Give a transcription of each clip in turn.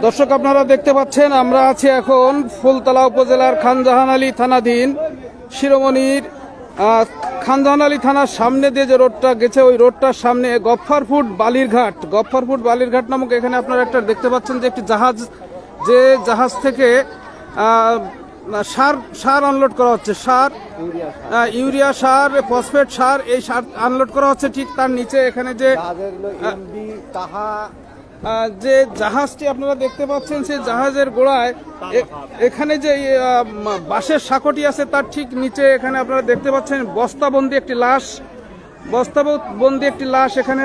দর্শক আপনারা দেখতে পাচ্ছেন আমরা আছি এখন ফুলতলা উপজেলার খানজাহান আলী থানাধীন শিরোমণির খানজাহান আলী থানার সামনে দিয়ে যে রোডটা গেছে ওই রোডটার সামনে গফফরপুর বালিরঘাট নামক এখানে আপনারা একটা দেখতে পাচ্ছেন যে একটি জাহাজ, যে জাহাজ থেকে সার আনলোড করা হচ্ছে, ইউরিয়া সার, ফসফেট সার, এই সার আনলোড করা হচ্ছে। ঠিক তার নিচে এখানে যে জাহাজটি আপনারা দেখতে পাচ্ছেন সেই জাহাজের গোড়ায় এখানে যে বাঁশের সাঁকোটি আছে তার ঠিক নিচে এখানে আপনারা দেখতে পাচ্ছেন বস্তাবন্দি একটি লাশ এখানে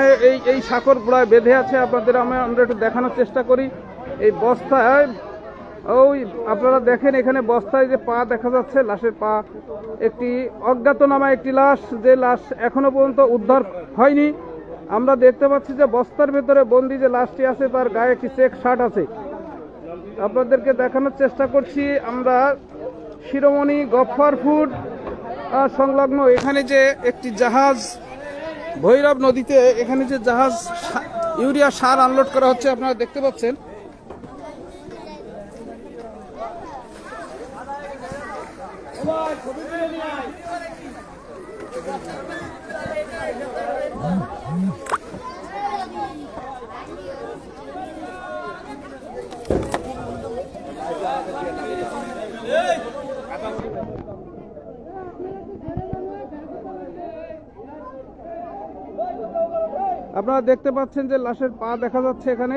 এই সাঁকোর গোড়ায় বেঁধে আছে। আপনাদের আমরা একটু দেখানোর চেষ্টা করি। এই বস্তায় ওই আপনারা দেখেন এখানে বস্তায় যে পা দেখা যাচ্ছে, লাশের পা, একটি অজ্ঞাতনামা একটি লাশ, যে লাশ এখনো পর্যন্ত উদ্ধার হয়নি। আমরা দেখতে পাচ্ছি যে বস্তার ভেতরে বন্দি যে লাশটি আছে তার গায়ে একটি চেক শার্ট আছে। আপনাদেরকে দেখানোর চেষ্টা করছি আমরা শিরোমণি গফফরপুর সংলগ্ন এখানে যে একটি জাহাজ ভৈরব নদীতে এখানে যে জাহাজ ইউরিয়া সার আনলোড করা হচ্ছে আপনারা দেখতে পাচ্ছেন। আপনারা দেখতে পাচ্ছেন যে লাশের পা দেখা যাচ্ছে এখানে,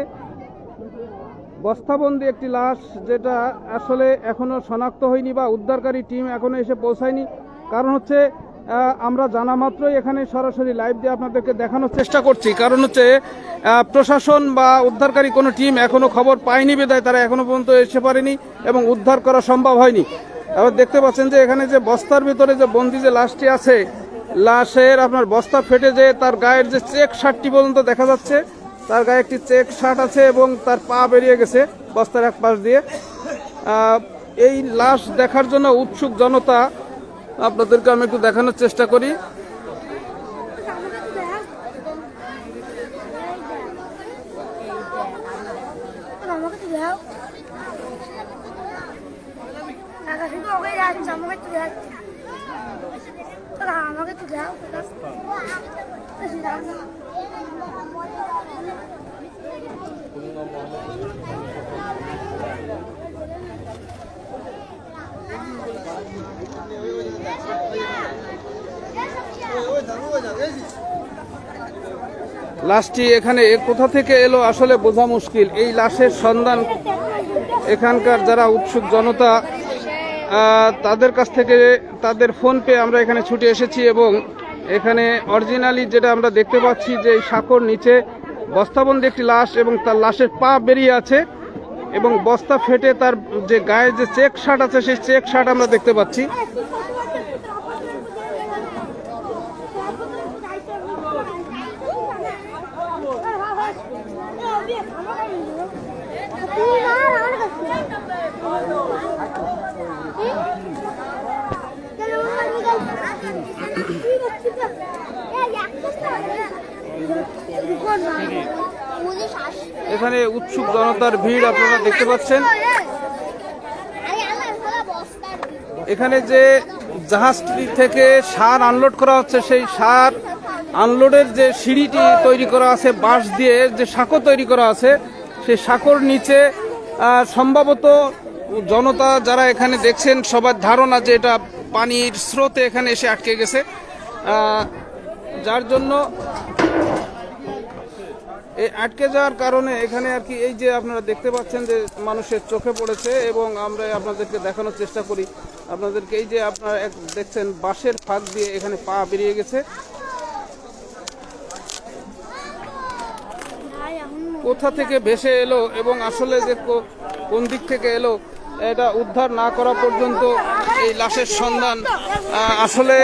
বস্তাবন্দি একটি লাশ, যেটা আসলে এখনো শনাক্ত হয়নি বা উদ্ধারকারী টিম এখনো এসে পৌঁছায়নি। কারণ হচ্ছে আমরা জানা মাত্রই এখানে সরাসরি লাইভ দিয়ে আপনাদেরকে দেখানোর চেষ্টা করছি। কারণ হচ্ছে প্রশাসন বা উদ্ধারকারী কোনো টিম এখনো খবর পায়নি বিধায় তারা এখনো পর্যন্ত এসে পারেনি এবং উদ্ধার করা সম্ভব হয়নি। আবার দেখতে পাচ্ছেন যে এখানে যে বস্তার ভিতরে যে বন্দি যে লাশটি আছে, লাশের আপনার বস্তা ফেটে যে তার গায়ের যে চেক শার্টটি পর্যন্ত দেখা যাচ্ছে, তার গায়ে একটি চেক শার্ট আছে এবং তার পা বেরিয়ে গেছে বস্তার এক পাশ দিয়ে। এই লাশ দেখার জন্য উৎসুক জনতা, আপনাদেরকে আমি একটু দেখানোর চেষ্টা করি। লাশটি এখানে কোথা থেকে এলো আসলে বোঝা মুশকিল। এই লাশের সন্ধান এখানকার যারা উৎসুক জনতা তাদের কাছ থেকে তাদের ফোন পেয়ে আমরা এখানে ছুটে এসেছি এবং এখানে অরিজিনালি যেটা আমরা দেখতে পাচ্ছি যে এই সাঁকোর নিচে বস্তাবন্দি একটি লাশ এবং তার লাশের পা বেরিয়ে আছে এবং বস্তা ফেটে তার যে গায়ে যে চেক শার্ট আছে সেই চেক শার্ট আমরা দেখতে পাচ্ছি। এখানে উৎসুক জনতার ভিড় আপনারা দেখতে পাচ্ছেন। এখানে যে জাহাজটি থেকে সার আনলোড করা হচ্ছে সেই সার আনলোডের যে সিঁড়িটি তৈরি করা আছে বাঁশ দিয়ে, যে সাঁকো তৈরি করা আছে, সেই সাঁকোর নিচে সম্ভবত জনতা যারা এখানে দেখছেন সবার ধারণা যে এটা পানির স্রোতে এখানে এসে আটকে গেছে, যার জন্য এই আটকে যাওয়ার কারণে এখানে আর কি এই যে আপনারা দেখতে পাচ্ছেন যে মানুষের চোখে পড়েছে এবং আমরা আপনাদেরকে দেখানোর চেষ্টা করি। আপনাদেরকে এই যে আপনারা দেখছেন বাঁশের ফাঁক দিয়ে এখানে পা বেরিয়ে গেছে। কোথা থেকে ভেসে এলো এবং আসলে যে কোন দিক থেকে এলো এটা উদ্ধার না করা পর্যন্ত এই লাশের সন্ধান আসলে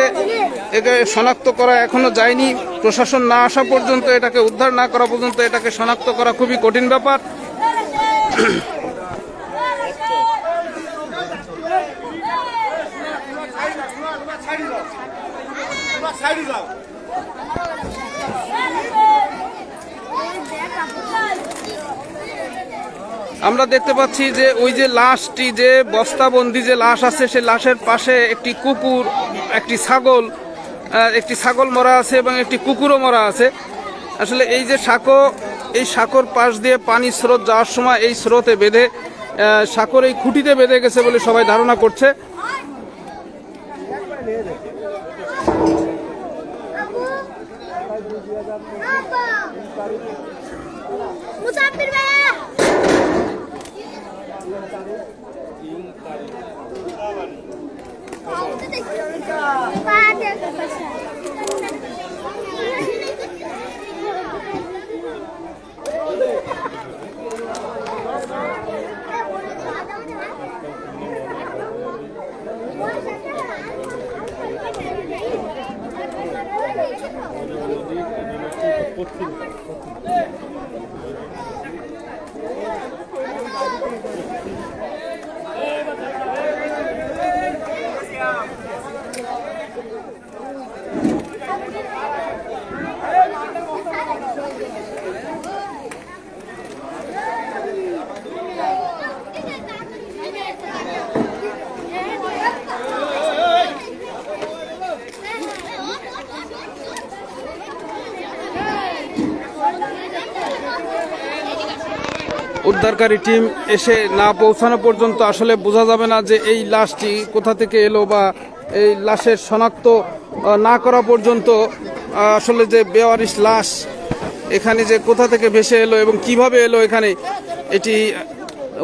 একে শনাক্ত করা এখনো যায়নি। প্রশাসন না আসা পর্যন্ত, এটাকে উদ্ধার না করা পর্যন্ত এটাকে শনাক্ত করা খুবই কঠিন ব্যাপার। আমরা দেখতে পাচ্ছি যে ওই যে লাশটি, যে বস্তাবন্দি যে লাশ আছে, সেই লাশের পাশে একটি কুকুর, একটি ছাগল মরা আছে এবং একটি কুকুরও মরা আছে। আসলে এই যে এই সাঁকোর পাশ দিয়ে পানির স্রোত যাওয়ার সময় এই স্রোতে বেঁধে সাঁকোর এই খুঁটিতে বেঁধে গেছে বলে সবাই ধারণা করছে। উদ্ধারকারী টিম এসে না পৌঁছানো পর্যন্ত আসলে বোঝা যাবে না যে এই লাশটি কোথা থেকে এলো, বা এই লাশের শনাক্ত না করা পর্যন্ত আসলে যে বেওয়ারিশ লাশ এখানে যে কোথা থেকে ভেসে এলো এবং কিভাবে এলো এখানে, এটি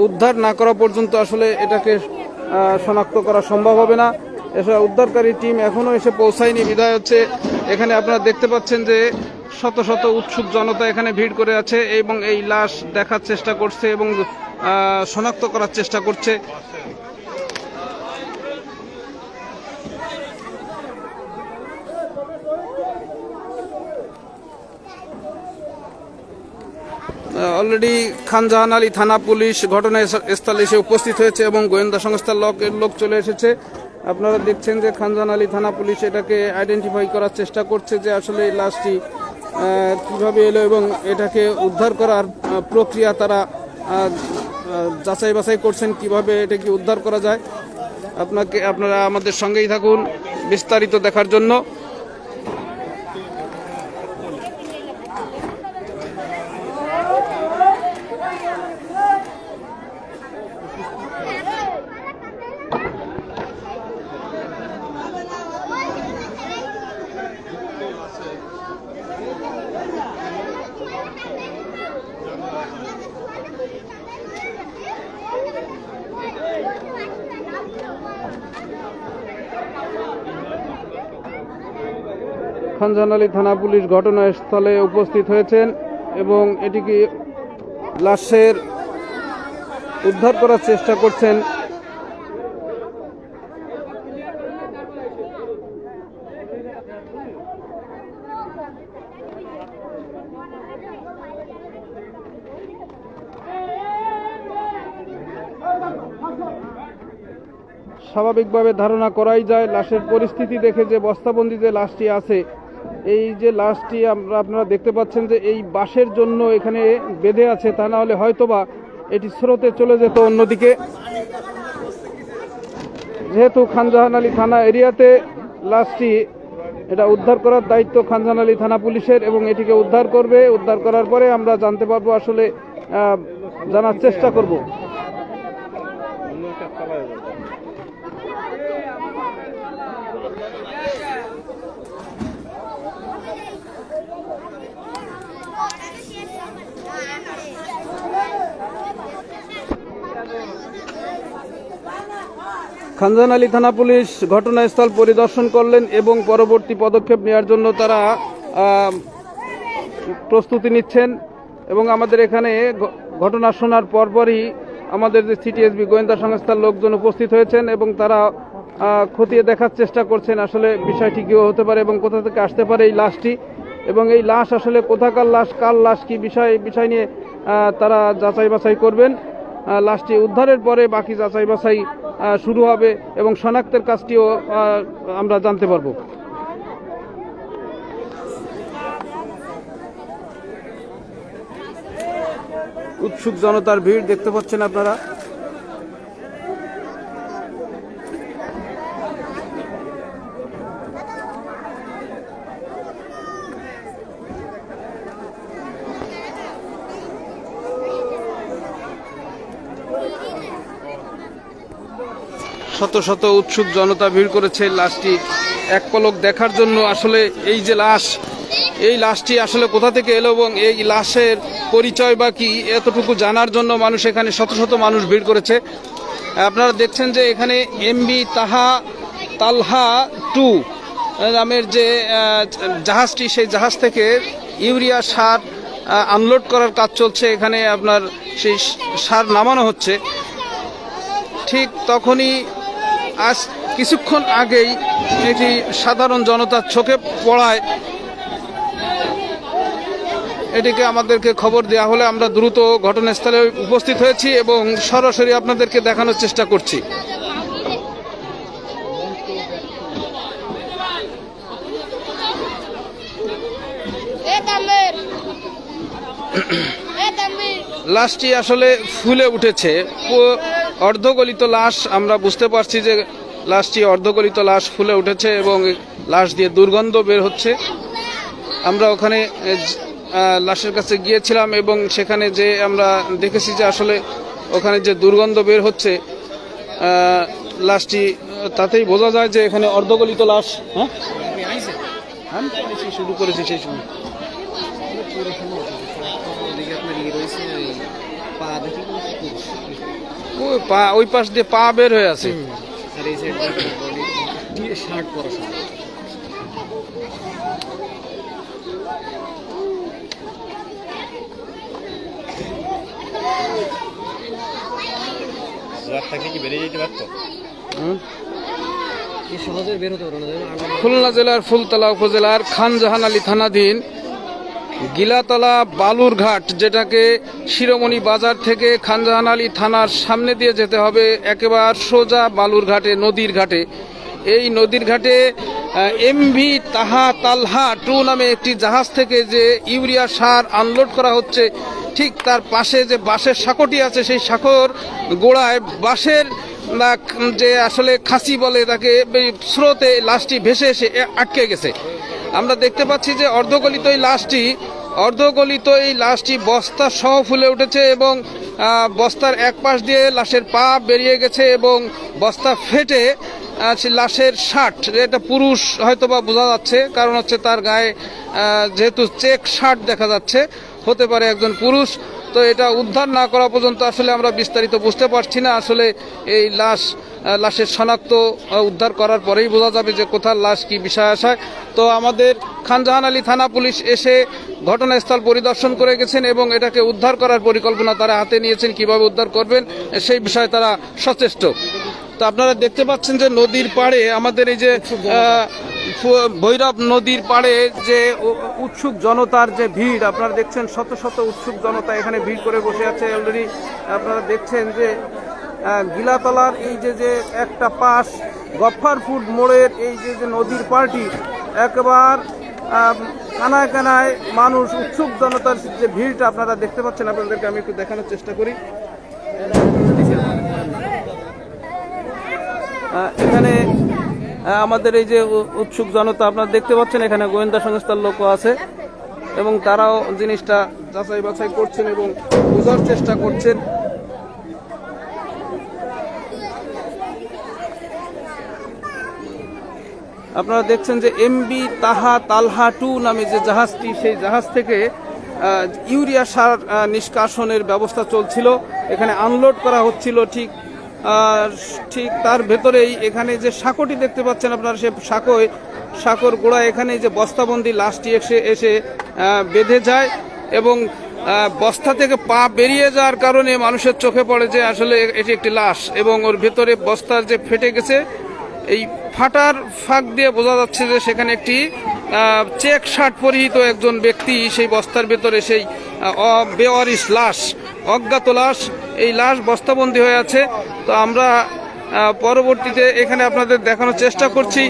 উদ্ধার না করা পর্যন্ত আসলে এটাকে শনাক্ত করা সম্ভব হবে না। এসব উদ্ধারকারী টিম এখনও এসে পৌঁছায়নি, বিধায় হচ্ছে এখানে আপনারা দেখতে পাচ্ছেন যে শত শত উৎসুক জনতা এখানে ভিড় করে আছে এবং এই লাশ দেখার চেষ্টা করছে এবং শনাক্ত করার চেষ্টা করছে। অলরেডি খানজাহান আলী থানা পুলিশ ঘটনাস্থলে এসে উপস্থিত হয়েছে এবং গোয়েন্দা সংস্থার লোক চলে এসেছে। আপনারা দেখছেন যে খানজাহান আলী থানা পুলিশ এটাকে আইডেন্টিফাই করার চেষ্টা করছে যে আসলে এই লাশটি কিভাবে এলো এবং এটাকে উদ্ধার করার প্রক্রিয়া তারা যাচাই বাছাই করছেন কিভাবে এটাকে উদ্ধার করা যায়। আপনারা আমাদের সঙ্গেই থাকুন বিস্তারিত দেখার জন্য। খানজাহান আলী থানা পুলিশ ঘটনাস্থলে উপস্থিত হয়েছেন এবং এটিকে লাশের উদ্ধার করার চেষ্টা করছেন। স্বাভাবিকভাবে ধারণা করাই যায় লাশের পরিস্থিতি দেখে যে বস্তাবন্দি যে লাশটি আছে, এই যে লাশটি আপনারা দেখতে পাচ্ছেন যে এই বাঁশের জন্য এখানে বেঁধে আছে, তা না হলে হয়তোবা এটি স্রোতে চলে যেত অন্যদিকে। যেহেতু খানজাহান আলী থানা এরিয়াতে লাশটি, এটা উদ্ধার করার দায়িত্ব খানজাহান আলী থানা পুলিশের এবং এটিকে উদ্ধার করবে। উদ্ধার করার পরে আমরা জানতে পারবো, আসলে জানার চেষ্টা করব। খানজাহান আলী থানা পুলিশ ঘটনাস্থল পরিদর্শন করলেন এবং পরবর্তী পদক্ষেপ নেওয়ার জন্য তারা প্রস্তুতি নিচ্ছেন এবং আমাদের এখানে ঘটনা শোনার পরপরই আমাদের যে সিটিএসবি গোয়েন্দা সংস্থার লোকজন উপস্থিত হয়েছেন এবং তারা খতিয়ে দেখার চেষ্টা করছেন আসলে বিষয়টি কী হতে পারে এবং কোথা থেকে আসতে পারে এই লাশটি, এবং এই লাশ আসলে কোথাকার লাশ, কার লাশ, কি বিষয় নিয়ে তারা যাচাই বাছাই করবেন। লাশটি উদ্ধারের পরে বাকি যাচাই বাছাই শুরু হবে এবং শনাক্তের কাজটিও আমরা জানতে পারবো। উৎসুক জনতার ভিড় দেখতে পাচ্ছেন আপনারা। শত শত উৎসুক জনতা ভিড় করেছে লাশটি এক পলক দেখার জন্য। আসলে এই যে লাশ, এই লাশটি আসলে কোথা থেকে এলো এবং এই লাশের পরিচয় বা কি, এতটুকু জানার জন্য মানুষ এখানে শত শত মানুষ ভিড় করেছে। আপনারা দেখছেন যে এখানে এমবি তালহা 2 নামের যে জাহাজটি, সেই জাহাজ থেকে ইউরিয়া সার আনলোড করার কাজ চলছে। এখানে আপনার সেই সার নামানো হচ্ছে। ঠিক তখনই আজ কিছুক্ষণ আগেই এটি সাধারণ জনতার চোখে পড়ায় এটিকে আমাদেরকে খবর দেওয়া হলে আমরা দ্রুত ঘটনাস্থলে উপস্থিত হয়েছি এবং সরাসরি আপনাদেরকে দেখানোর চেষ্টা করছি। লাশটি আসলে ফুলে উঠেছে, অর্ধগলিত লাশ। আমরা বুঝতে পারছি যে লাশটি অর্ধগলিত লাশ, ফুলে উঠেছে এবং লাশ দিয়ে দুর্গন্ধ বের হচ্ছে। আমরা ওখানে লাশের কাছে গিয়েছিলাম এবং সেখানে যে আমরা দেখেছি যে আসলে ওখানে যে দুর্গন্ধ বের হচ্ছে লাশটি, তাতেই বোঝা যায় যে এখানে অর্ধগলিত লাশ। শুরু করেছি সেই সময় ওই পাশ দিয়ে পা বের হয়ে আছে। খুলনা জেলার ফুলতলা উপজেলার খানজাহান আলী থানাধীন গিলাতলা বালুরঘাট, যেটাকে শিরোমণি বাজার থেকে খানজাহান আলী থানার সামনে দিয়ে যেতে হবে একেবারে সোজা বালুরঘাটে, নদীর ঘাটে। এই নদীর ঘাটে এমভি তালহা 2 নামে একটি জাহাজ থেকে যে ইউরিয়া সার আনলোড করা হচ্ছে, ঠিক তার পাশে যে বাঁশের সাঁকোটি আছে, সেই সাঁকোর গোড়ায় বাঁশের যে আসলে খাসি বলে তাকে, স্রোতে লাশটি ভেসে এসে আটকে গেছে। আমরা দেখতে পাচ্ছি যে অর্ধগলিত এই লাশটি বস্তা সহ ফুলে উঠেছে এবং বস্তার এক পাশ দিয়ে লাশের পা বেরিয়ে গেছে এবং বস্তা ফেটে লাশের শার্ট, এটা পুরুষ হয়তো বা বোঝা যাচ্ছে, কারণ হচ্ছে তার গায়ে যেহেতু চেক শার্ট দেখা যাচ্ছে, হতে পারে একজন পুরুষ। তো এটা উদ্ধার না করা পর্যন্ত আসলে আমরা বিস্তারিত বুঝতে পারছি না। আসলে এই লাশের শনাক্ত উদ্ধার করার পরেই বোঝা যাবে যে কোথার লাশ, কি বিষয় আসায়। তো আমাদের খানজাহান আলী থানা পুলিশ এসে ঘটনাস্থল পরিদর্শন করে গেছেন এবং এটাকে উদ্ধার করার পরিকল্পনা তারা হাতে নিয়েছেন। কিভাবে উদ্ধার করবেন সেই বিষয়ে তারা সচেষ্ট। তো আপনারা দেখতে পাচ্ছেন যে নদীর পাড়ে আমাদের এই যে ভৈরব নদীর পাড়ে যে উৎসুক জনতার যে ভিড়, আপনারা দেখছেন শত শত উৎসুক জনতা এখানে ভিড় করে বসে আছে। অলরেডি আপনারা দেখছেন যে গিলাতলার এই যে একটা পাশ, গফ্ফারপুর মোড়ের এই যে নদীর পাড়টি, একবার কানায় কানায় মানুষ, উৎসুক জনতার যে ভিড়টা আপনারা দেখতে পাচ্ছেন। আপনাদেরকে আমি একটু দেখানোর চেষ্টা করি। এখানে আমাদের এই যে উৎসুক জনতা আপনারা দেখতে পাচ্ছেন, এখানে গোয়েন্দা সংস্থার লোকও আছে এবং তারাও জিনিসটা যাচাই বাছাই করছেন এবং বোঝার চেষ্টা করছেন। আপনারা দেখছেন যে এমবি তালহা 2 নামে যে জাহাজটি, সেই জাহাজ থেকে ইউরিয়া সার নিষ্কাশনের ব্যবস্থা চলছিল, এখানে আনলোড করা হচ্ছিল। ঠিক তার ভেতরেই এখানে যে সাঁকোটি দেখতে পাচ্ছেন আপনারা, সে সাঁকোর গোড়া এখানে যে বস্তাবন্দি লাশটি এসে বেঁধে যায় এবং বস্তা থেকে পা বেরিয়ে যাওয়ার কারণে মানুষের চোখে পড়ে যে আসলে এটি একটি লাশ এবং ওর ভেতরে বস্তার যে ফেটে গেছে, এই ফাটার ফাঁক দিয়ে বোঝা যাচ্ছে যে সেখানে একটি চেক শার্ট পরিহিত একজন ব্যক্তি সেই বস্তার ভেতরে, সেই বেওয়ারিশ লাশ, অজ্ঞাত লাশ, এই লাশ বস্তাবন্দি হয়ে আছে। তো আমরা পরবর্তীতে এখানে আপনাদের দেখানোর চেষ্টা করছি।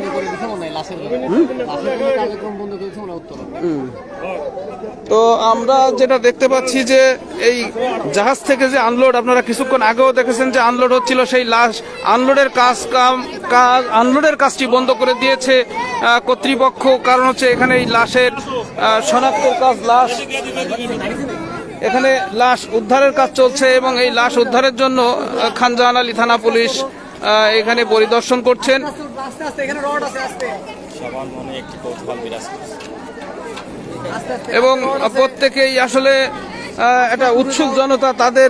তো আমরা যেটা দেখতে পাচ্ছি যে এই জাহাজ থেকে যে আনলোড, আপনারা কিছুক্ষণ আগেও দেখেছেন যে আনলোড হচ্ছিল, সেই লাশ আনলোডের কাজটি বন্ধ করে দিয়েছে কর্তৃপক্ষ। কারণ হচ্ছে এখানে এই লাশের শনাক্তের কাজ, এখানে লাশ উদ্ধারের কাজ চলছে এবং এই লাশ উদ্ধারের জন্য খানজাহান আলী থানা পুলিশ এখানে পরিদর্শন করছেন এবং প্রত্যেকেই আসলে একটা উৎসুক জনতা, তাদের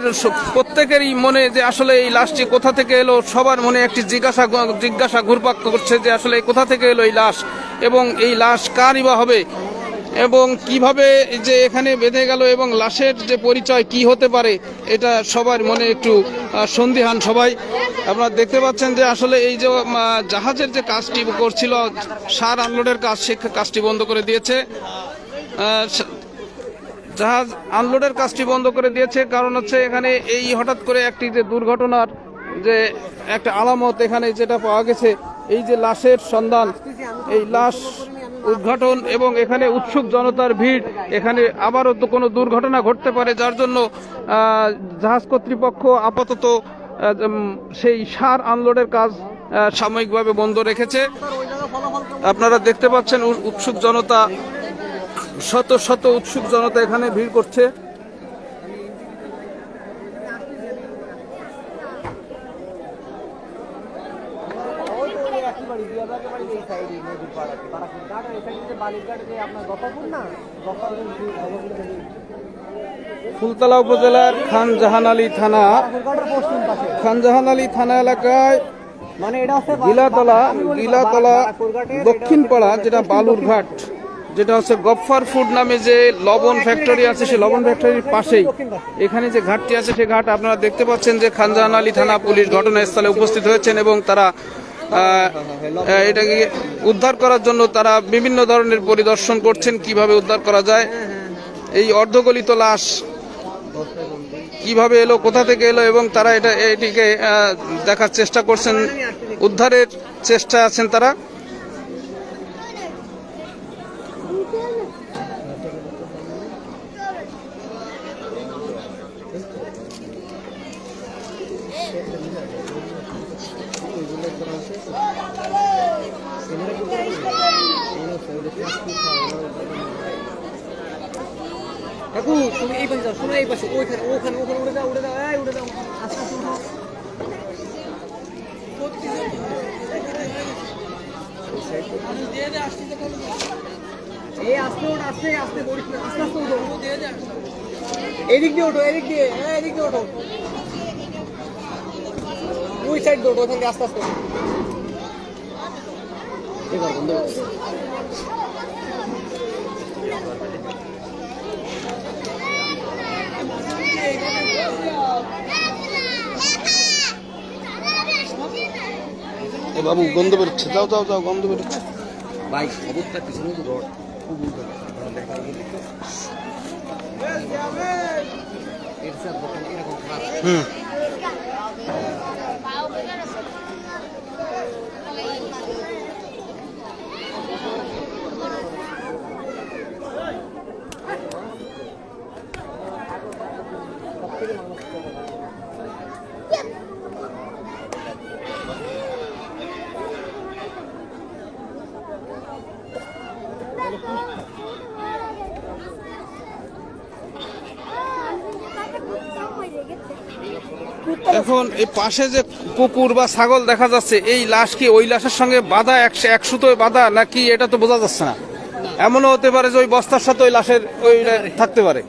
প্রত্যেকেরই মনে যে আসলে এই লাশটি কোথা থেকে এলো, সবার মনে একটি জিজ্ঞাসা ঘুরপাক করছে যে আসলে কোথা থেকে এলো এই লাশ এবং এই লাশ কারই বা হবে এবং কিভাবে যে এখানে বেঁধে গেল এবং লাশের যে পরিচয় কি হতে পারে, এটা সবার মনে একটু সন্দিহান সবাই। আপনারা দেখতে পাচ্ছেন যে আসলে এই যে জাহাজের যে কাজটি করছিল, সার আনলোডের কাজ, সে কাজটি বন্ধ করে দিয়েছে। জাহাজ আনলোডের কাজটি বন্ধ করে দিয়েছে কারণ হচ্ছে এখানে এই হঠাৎ করে একটি যে দুর্ঘটনার যে একটা আলামত এখানে যেটা পাওয়া গেছে, এই যে লাশের সন্ধান, এই লাশ উদ্ঘাটন এবং এখানে উৎসুক জনতার ভিড়, এখানে আবারও তো কোনো দুর্ঘটনা ঘটতে পারে, যার জন্য জাহাজ কর্তৃপক্ষ আপাতত সেই সার আনলোডের কাজ সাময়িকভাবে বন্ধ রেখেছে। আপনারা দেখতে পাচ্ছেন উৎসুক জনতা, শত শত উৎসুক জনতা এখানে ভিড় করছে। ফুলতলা উপজেলার খানজাহান আলী থানা এলাকায় গিলাতলা দক্ষিণ পাড়া, যেটা বালুরঘাট, যেটা হচ্ছে গফফার ফুড নামে যে লবণ ফ্যাক্টরি আছে, সেই লবণ ফ্যাক্টরির পাশেই এখানে যে ঘাটটি আছে, সেই ঘাট আপনারা দেখতে পাচ্ছেন যে খানজাহান আলী থানা পুলিশ ঘটনাস্থলে উপস্থিত হয়েছেন এবং তারা এটাকে উদ্ধার করার জন্য তারা বিভিন্ন ধরনের পরিদর্শন করছেন, কিভাবে উদ্ধার করা যায়। এই অর্ধগলিত লাশ কিভাবে এলো, কোথা থেকে এলো এবং তারা এটিকে দেখার চেষ্টা করছেন, উদ্ধারের চেষ্টা আছেন তারা। কাকু তুমি এই পাশে যাও, শোনো এই পাশে, ওখানে উড়ে যাও, উড়ে যাও আস্তে আস্তে উঠো। এই আস্তে ওঠো, আস্তে আস্তে পড়িস না, আস্তে আস্তে উঠো, এদিক দিয়ে ওঠো, এদিক দিয়ে ওঠো, ওই সাইড দিয়ে ওঠো, ওখান থেকে আস্তে আস্তে এবার বন্ধ। বাবু গন্ধ বেরোচ্ছে, যাও যাও যাও, গন্ধ বেরোচ্ছে। বাইক অবস্থা পিছনে তো রড খুব এখন এই পাশে যে কুকুর বা ছাগল দেখা যাচ্ছে, এই লাশ কি ওই লাশের সঙ্গে বাঁধা, এক সুতোয় বাঁধা নাকি, এটা তো বোঝা যাচ্ছে না। এমনও হতে পারে যে ওই বস্তার সাথে ওই লাশের ওই থাকতে পারে।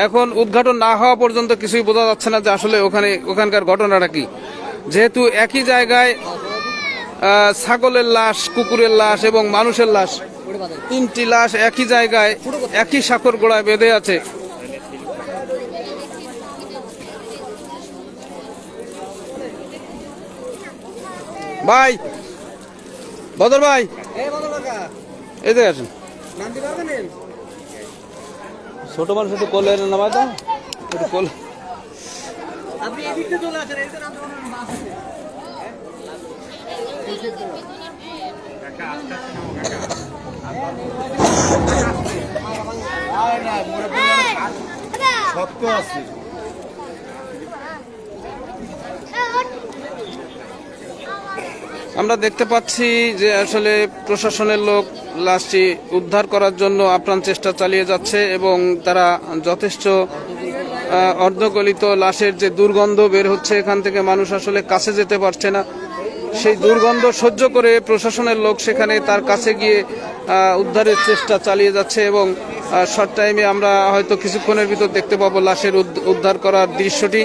এখন উদ্ঘাটন না হওয়া পর্যন্ত কিছুই বোঝা যাচ্ছে না যে আসলে ওখানকার ঘটনাটা কি। যেহেতু একই জায়গায় ছাগলের লাশ, কুকুরের লাশ এবং মানুষের লাশ, তিনটি লাশ একই জায়গায় একই সাঁকর গোড়ায় বেঁধে আছে। ভাই, বদর ভাই, এদিকে আসেন। ছোট মানুষ একটু কোলে নামায় দাও, একটু কোলে। আপনি এদিক থেকে চলে আসেন, এদিকে নামতে পারবেন না, বাস আছে। শক্ত আছে। আমরা দেখতে পাচ্ছি যে আসলে প্রশাসনের লোক লাশটি উদ্ধার করার জন্য আপ্রাণ চেষ্টা চালিয়ে যাচ্ছে এবং তারা যথেষ্ট অর্ধগলিত লাশের যে দুর্গন্ধ বের হচ্ছে, এখান থেকে মানুষ আসলে কাছে যেতে পারছে না। সেই দুর্গন্ধ সহ্য করে প্রশাসনের লোক সেখানে তার কাছে গিয়ে উদ্ধারের চেষ্টা চালিয়ে যাচ্ছে এবং শর্ট টাইমে আমরা হয়তো কিছুক্ষণের ভিতর দেখতে পাবো লাশের উদ্ধার করার দৃশ্যটি।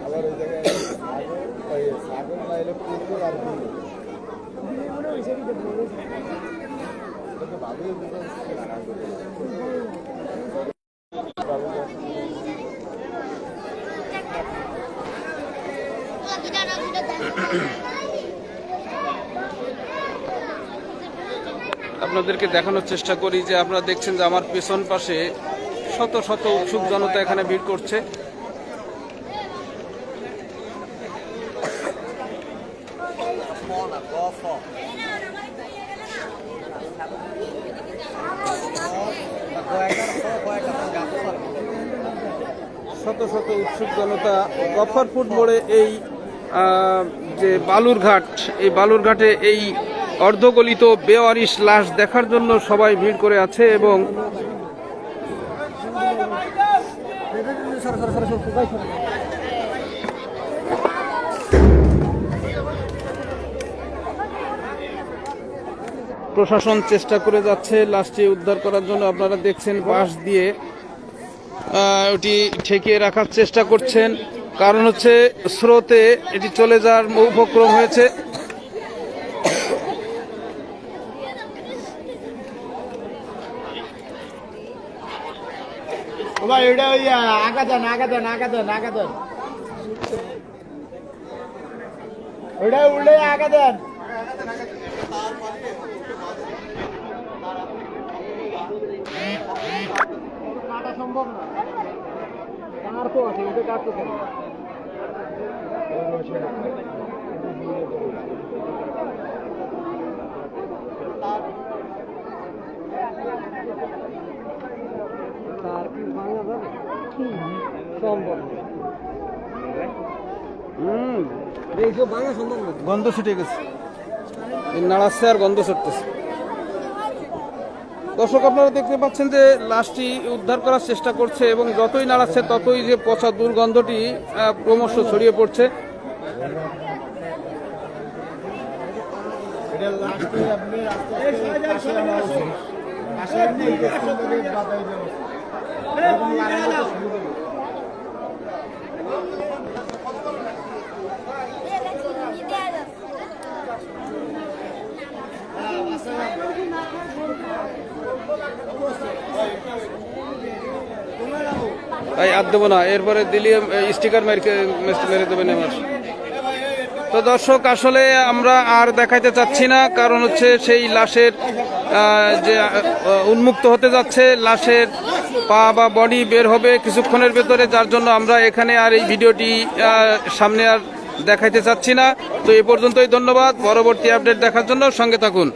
আবার ওই জায়গায় ছাগল লাইলে পুকুর আর ভালোই আপনাদেরকে দেখানোর চেষ্টা করি যে আপনারা দেখছেন যে আমার পেছন পাশে শত শত উৎসুক জনতা এখানে ভিড় করছে। শত শত উৎসুক জনতা গফরপুর মোড়ে এই যে বালুরঘাট, এই বালুরঘাটে এই অর্ধগলিত বেওয়ারিশ লাশ দেখার জন্য সবাই ভিড় করে আছে এবং প্রশাসন চেষ্টা করে যাচ্ছে লাশটি উদ্ধার করার জন্য। আপনারা দেখছেন বাঁশ দিয়ে ওটি ঠেকিয়ে রাখার চেষ্টা করছেন, কারণ হচ্ছে স্রোতে এটি চলে যাওয়ার উপক্রম হয়েছে। ভাই ওটা ওই আগাদান আগাদান আগাদান আগাদান ওটা উল্টে আগাদান। কাটা সম্ভব না, কার তো আছে, ওটা কাটতো কেন? তার কি ভাঙা যাবে? সম্ভব না। ভাঙা সম্ভব না, গন্ধ ছুটে গেছে, নাড়াচ্ছে আর গন্ধ ছুটতেছে। দর্শক আপনারা দেখতে পাচ্ছেন যে লাশটি উদ্ধার করার চেষ্টা করছে এবং যতই নাড়াচ্ছে ততই যে পচা দুর্গন্ধটি ক্রমশ ছড়িয়ে পড়ছে। তাই আর দেবো না, এরপরে দিলে স্টিকার মেরে দেবেন আমার। তো দর্শক আসলে আমরা আর দেখাইতে চাচ্ছি না, কারণ হচ্ছে সেই লাশের যে উন্মুক্ত হতে যাচ্ছে, লাশের পা বা বডি বের হবে কিছুক্ষণের ভেতরে, যার জন্য আমরা এখানে আর এই ভিডিওটি সামনে আর দেখাইতে চাচ্ছি না। তো এই পর্যন্তই, ধন্যবাদ। পরবর্তী আপডেট দেখার জন্য সঙ্গে থাকুন।